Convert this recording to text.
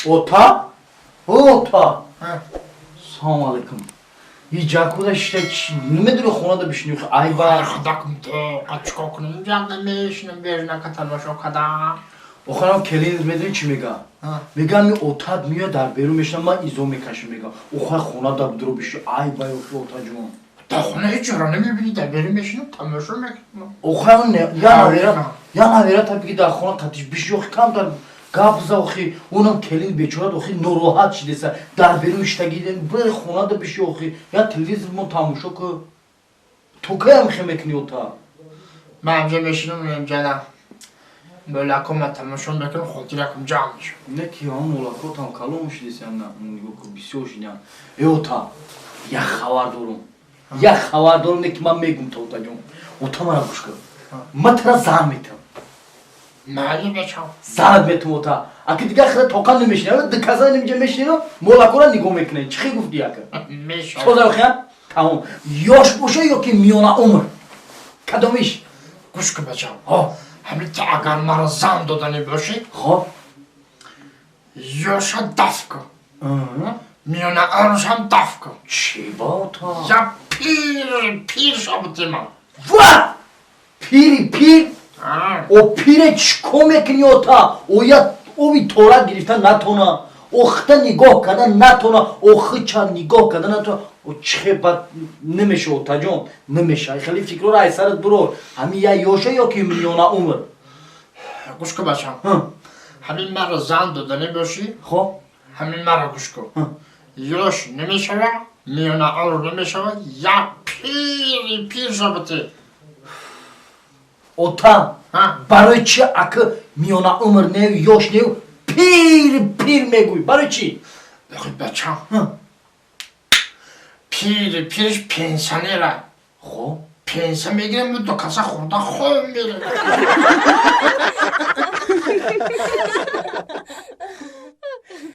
Ota? Ota. Salam aleyküm. Yiyecek da işte nedir o konuda bir şey yok. Ay var. Arkadaşım te açık okunun canlımışının birine katılmış o kadar. O kadar keliniz medeni çi mega. Mega mi otad miyo dar beru meşnama izo mekaşı mega. O kadar konuda bir bir şey. Ay bay o otacım. Tahuna hiç öğrenemiyor bir de benim eşinin tanıyorsun mu? O kadar ne? Yana vera tabii ki daha konu katış bir şey yok. Tam da Kabza oxi, onun kelin beçorat oxi norohat şi desa dar beru işte giden böyle konuda bir şey oxi. Ya televizyon mu tamışo ku? Tokayam xemekni ota. Bence eşinin benim canım. Böyle akıma tanıyorsun bakın hodir akım canmış. Ne ki ya molako tam kalmış desen na yok bir şey hoşina. Ota. Ya xabar dorum. Ya xabar dorum ne ki man megum totacım. Ota mara kuşka. Matra zahmetim. Mali beçam. Zahmetim ota. Akı diga xira tokan nemeşine ama dıkaza nemce meşine molakora nigom ekne. Çıkı gufti yakı. Meş. Soza bakyan. Tamam. Yoş boşa yok ki miyona umur. Kadomiş. Kuşku beçam. Ha. Hem de agar mara zam dodani boşi. Ha. Yosha dafko. Miona aruşam dafko. Çiba ota. Ya pir şabutima. Va! Pir. Ha. O pire çikomekni ota. O ya o bir tora giriften natona. O xta nigoh kada natona. O xıça nigoh kada natona. O çiba nemeşe otacağım. Nemeşe. Xali fikro ay sarat bro. Hami ya yoşa yok ki milyona umur. Kuşku beçam. Hı. Hemin mara zam dodani boşi. Ha. Hemin mara kuşku. Hı. Yoş ne meşava? Miona arur ne meşava? Ya pir şabuti. Ota. Ha. Barıçı akı milyona umur ne yoş ne pir meguy. Barıçı. Bakın beçam. Hı. Pir pensanera. Ha. Pensa megren bu dokasa kurda koyun verir.